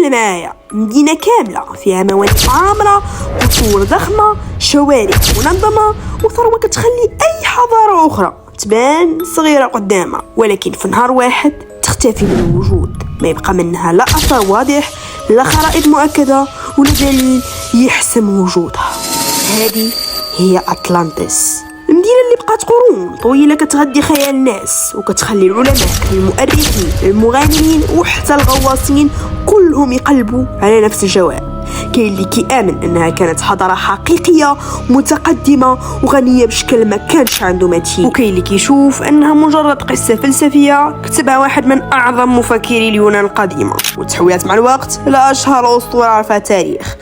تخيل معايا مدينة كاملة فيها موانئ عامرة، قصور ضخمة، شوارع منظمة، وثروة كتخلي أي حضارة أخرى تبان صغيرة قدامها. ولكن في نهار واحد تختفي من الوجود، ما يبقى منها لا أثر واضح، لا خرائط مؤكدة، ولا دليل يحسم وجودها. هذه هي أطلانتس، المدينة اللي بقات قرون طويلة كتغذي خيال الناس، وكتخلي العلماء، المؤرخين، المغامرين وحتى الغواصين كلهم يقلبوا على نفس الجواب. كاين اللي كيامن انها كانت حضاره حقيقيه متقدمه وغنيه بشكل ما كانش عنده مثيل، وكاين اللي كيشوف انها مجرد قصه فلسفيه كتبها واحد من اعظم مفكري اليونان القديمه وتحولت مع الوقت لاشهر اسطوره عرفها التاريخ.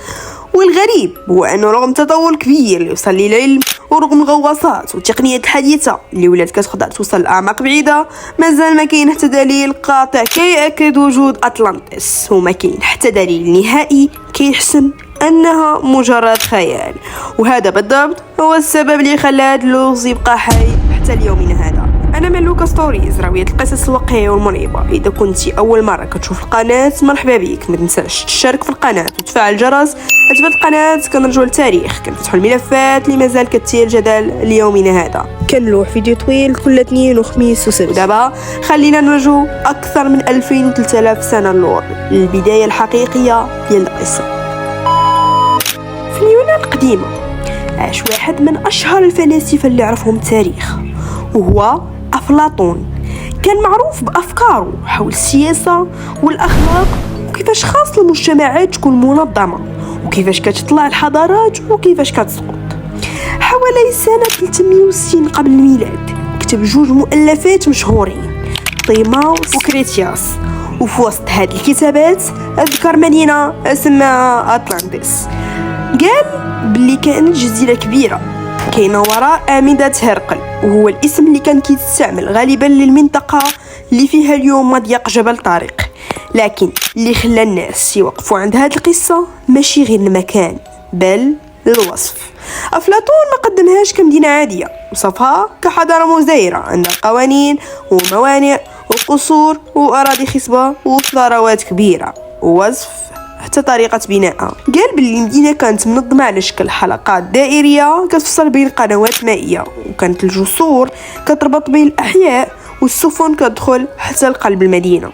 والغريب هو انه رغم تطور كبير اللي وصل للعلم، ورغم الغواصات والتقنيات الحديثه اللي ولات كتقدر توصل لاعماق بعيده، مازال ما كاين حتى دليل قاطع كيأكد وجود أطلانتس، وما كاين حتى دليل نهائي كيحسم انها مجرد خيال. وهذا بالضبط هو السبب اللي خلى هذا اللغز يبقى حي حتى اليومنا هذا. انا من لوكا ستوريز، راوية القصص الواقعية والمريبة. اذا كنتي اول مرة كتشوف القناة مرحبا بك، ما تنساش تشترك في القناة وتفعل الجرس. اتبع القناة كنرجعوا للتاريخ، كنفتحوا الملفات اللي مازال كتثير الجدل ليومنا هذا. كنلوح فيديو طويل كل اثنين وخميس وسبت. ودابا خلينا نرجعوا اكثر من 2000 و 3000 سنة للور، للبداية الحقيقية ديال القصة. في اليونان القديمة عاش واحد من اشهر الفلاسفة اللي عرفهم التاريخ، وهو أفلاطون. كان معروف بأفكاره حول السياسة والأخلاق، وكيفاش خاص المجتمعات تكون منظمة، وكيفاش كتطلع الحضارات وكيفاش كتسقط. حوالي سنة 360 قبل الميلاد كتب 2 مؤلفات مشهورين، طيماوس وكريتياس. وفي وسط هذه الكتابات أذكر مدينة اسمها أطلانتس. قال باللي كانت جزيرة كبيرة كاينه وراء أعمدة هرقل، وهو الاسم اللي كان كيستعمل غالبا للمنطقة اللي فيها اليوم مضيق جبل طارق. لكن اللي خلى الناس يوقفوا عند هذه القصة ماشي غير المكان بل الوصف. أفلاطون ما قدمهاش كمدينة عادية، وصفها كحضارة مزدهرة عندها قوانين وموانئ وقصور وأراضي خصبة وثروات كبيرة، ووصف حتى طريقة بنائها. قال باللي المدينة كانت منظمة على شكل حلقات دائرية كتفصل بين قنوات مائية، وكانت الجسور كتربط بين الأحياء، والسفن كتدخل حتى لقلب المدينة.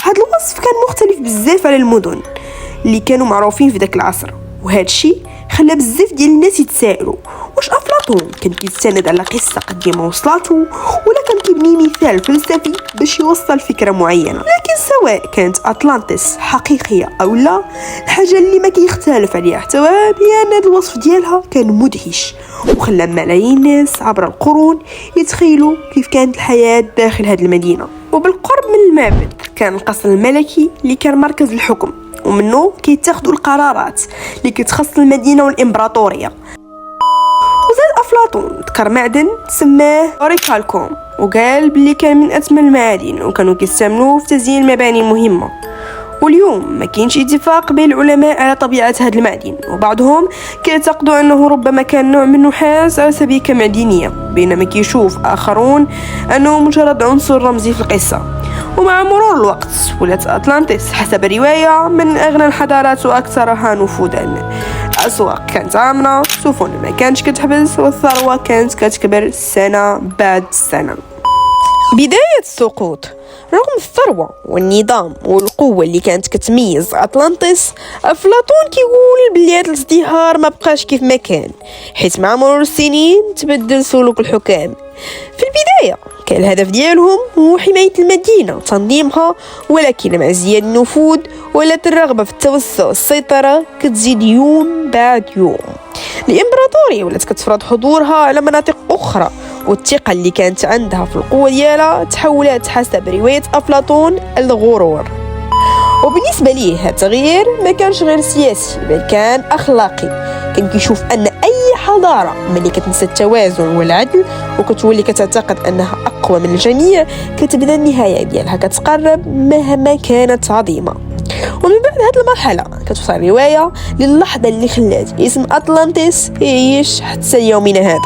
هذا الوصف كان مختلف بزاف على المدن اللي كانوا معروفين في ذاك العصر، وهذا الشيء خلى بزاف ديال الناس يتساءلوا واش أفلاطون كان كيستند على قصة قديمة وصلاته، ولا كان كيبني مثال فلسفي باش يوصل فكرة معينة. لكن سواء كانت أطلانتس حقيقية أو لا، الحاجة اللي ما كيختلف عليها حتى هي أن هذا الوصف ديالها كان مدهش، وخلى ملايين الناس عبر القرون يتخيلوا كيف كانت الحياة داخل هذه المدينة. وبالقرب من المعبد كان القصر الملكي اللي كان مركز الحكم، ومنه كيتاخدوا القرارات اللي كتخص المدينة والإمبراطورية. وزاد أفلاطون ذكر معدن سماه أوريكالكوم، وقال باللي كان من أثمن المعادن وكانوا كيستعملوه في تزيين المباني المهمة. واليوم ما كاينش اتفاق بين العلماء على طبيعة هذا المعدن، وبعضهم كيعتقدوا أنه ربما كان نوع من النحاس على سبيكة معدنية، بينما كيشوف آخرون أنه مجرد عنصر رمزي في القصة. ومع مرور الوقت ولات أطلانتس حسب الرواية من أغنى الحضارات وأكثرها نفوذا. الأسواق كانت عامرة، السفن ما كانتش كتحبس، والثروة كانت كتكبر سنة بعد سنة. بداية السقوط، رغم الثروة والنظام والقوة اللي كانت كتميز أطلانتس، أفلاطون كيقول بلي هذا الازدهار ما بقاش كيف ما كان، حيث مع مرور السنين تبدل سلوك الحكام. في البداية كان الهدف ديالهم هو حماية المدينة وتنظيمها، ولكن مع ازدياد النفوذ ولات الرغبة في التوسع والسيطرة كتزيد يوم بعد يوم. الإمبراطورية ولات كتفرض حضورها على مناطق أخرى، والثقة اللي كانت عندها في القوة ديالها تحولت حسب رواية أفلاطون الغرور. وبالنسبة ليه هذا التغيير ما كانش غير سياسي بل كان أخلاقي. كان كيشوف أن أي حضارة ملي كتنسى التوازن والعدل وكتولي كتعتقد أنها أقوى من الجميع، كتبدا النهاية ديالها كتقرب مهما كانت عظيمة. ومن بعد هذه المرحلة كتوصل الرواية للحظة اللي خلات اسم أطلانتس يعيش حتى يومنا هذا.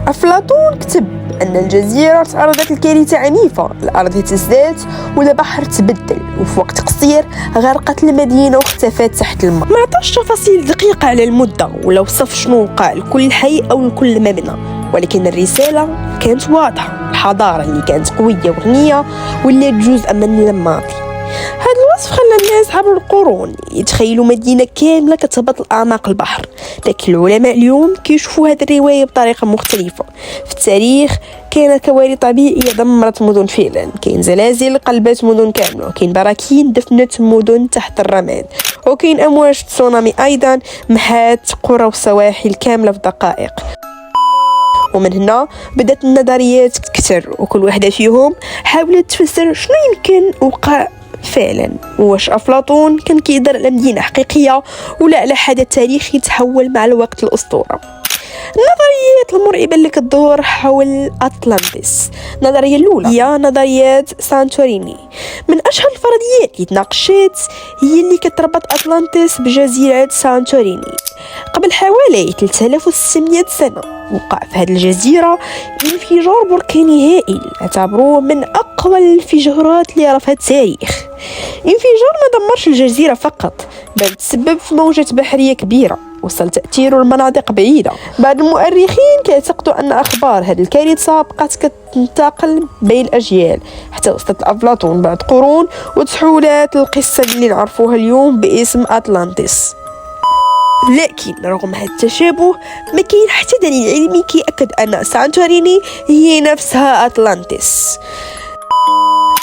أفلاطون كتب أن الجزيرة تعرضت لكارثة عنيفة. الأرض اهتزت والبحر تبدل، وفي وقت قصير غرقت المدينة واختفت تحت الماء. ما عطاش تفاصيل دقيقة على المدة ولا وصف شنو وقع لكل حي أو لكل مبنى، ولكن الرسالة كانت واضحة. الحضارة اللي كانت قوية وغنية ولات جزء من الماضي. هذا الوصف خلى الناس عبر القرون يتخيلوا مدينة كاملة كتهبط لأعماق البحر، لكن العلماء اليوم كيشوفوا هذه الرواية بطريقة مختلفة. في التاريخ كانت كوارث طبيعية دمرت مدن فعلا، كاين زلازل قلبت مدن كاملة، وكاين براكين دفنت مدن تحت الرماد، وكاين أمواج تسونامي أيضا محات قرى وسواحل كاملة في دقائق. ومن هنا بدأت النظريات تكتر، وكل واحدة فيهم حاولت تفسر شنو يمكن وقع فعلا. واش أفلاطون كان كيهضر على مدينة حقيقية ولا على حدث تاريخي تحول مع الوقت لأسطورة؟ النظريات المرعبة اللي كتدور حول أطلانتس. النظرية الأولى هي نظرية سانتوريني. من أشهر الفرضيات اللي تناقشت هي اللي كتربط أطلانتس بجزيرة سانتوريني. قبل حوالي 3600 سنة وقع في هذه الجزيرة انفجار بركاني هائل اعتبروه من أقوى الانفجارات اللي عرفها التاريخ. انفجار ما دمرش الجزيرة فقط، بل تسبب في موجة بحرية كبيرة وصل تأثيره لمناطق بعيدة. بعض المؤرخين كيعتقدوا أن أخبار هذه الكارثة بقات كتنتقل بين الأجيال حتى وصلت لأفلاطون بعد قرون وتحولت القصة اللي نعرفوها اليوم باسم أطلانتس. لكن رغم هذا التشابه ما كاين حتى دليل علمي كيأكد أن سانتوريني هي نفسها أطلانتس.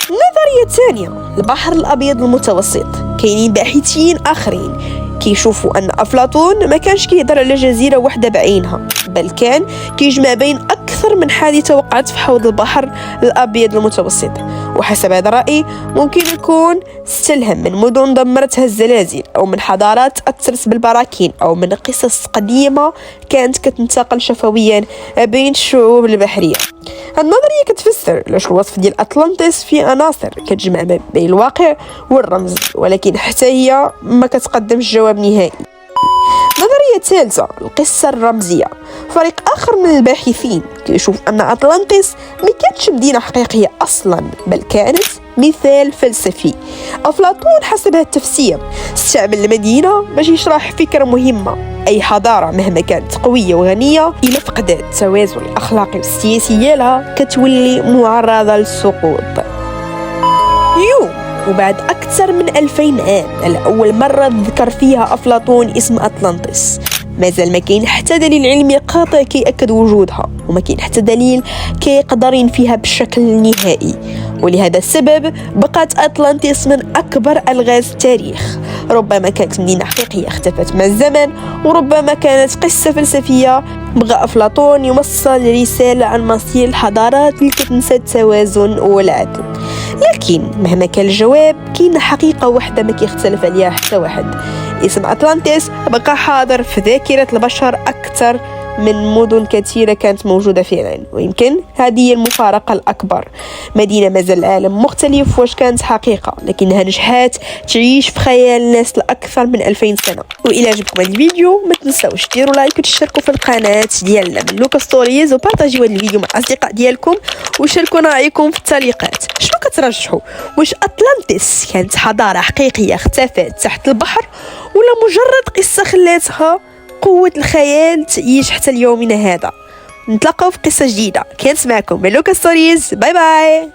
النظرية الثانية البحر الأبيض المتوسط. كاينين باحثين آخرين كيشوفوا أن أفلاطون ما كانش كيهضر على جزيرة واحدة بعينها، بل كان كيجمع بين أكثر من حادثة وقعت في حوض البحر الأبيض المتوسط. وحسب هذا الرأي ممكن يكون استلهم من مدن دمرتها الزلازل، أو من حضارات أثرت بالبراكين، أو من قصص قديمة كانت كتنتقل شفويا بين الشعوب البحرية. النظرية كتفسر علاش الوصف ديال أطلانتس فيه عناصر كتجمع بين الواقع والرمز، ولكن حتى هي ما كتقدمش جواب نهائي. النظرية الثالثة القصة الرمزية. فريق آخر من الباحثين كيشوف أن أطلانتس ما كانتش مدينة حقيقية أصلا، بل كانت مثال فلسفي. أفلاطون حسب هذا التفسير استعمل المدينة باش يشرح فكرة مهمة: أي حضارة مهما كانت قوية وغنية إلا فقدت التوازن الأخلاقي والسياسي ديالها كتولي معرضة للسقوط. اليوم وبعد أكثر من 2000 عام لأول مرة ذكر فيها أفلاطون اسم أطلانتس، مازال ما كاين حتى دليل علمي قاطع كيأكد وجودها، وما كاين حتى دليل كيقدر ينفيها بشكل نهائي. ولهذا السبب بقات أطلانتس من أكبر ألغاز التاريخ. ربما كانت مدينة حقيقية اختفت مع الزمن، وربما كانت قصة فلسفية بغى أفلاطون يوصل رسالة عن مصير الحضارات اللي كتنسى التوازن والعدل. لكن مهما كان الجواب كاين حقيقة واحدة ما كيختلف عليها حتى واحد: اسم أطلانتس بقى حاضر في ذاكرة البشر أكثر من مدن كثيرة كانت موجودة فعلا. ويمكن هذه هي المفارقة الأكبر: مدينة مازال العالم مختلف واش كانت حقيقة، لكنها نجحت تعيش في خيال الناس لأكثر من 2000 سنة. وإلى عجبكم هذا الفيديو ما تنساوش ديروا لايك وتشتركوا في القناة ديالنا من لوكا ستوريز، وبارطاجيو هذا الفيديو مع الأصدقاء ديالكم، وشاركونا رأيكم في التعليقات. شنو كترجحوا؟ واش أطلانتس كانت حضارة حقيقية اختفت تحت البحر، ولا مجرد قصة خلاتها قوة الخيال تعيش حتى اليومنا هذا؟ نتلاقاو في قصة جديدة. كانت معكم من لوكا ستوريز. باي باي.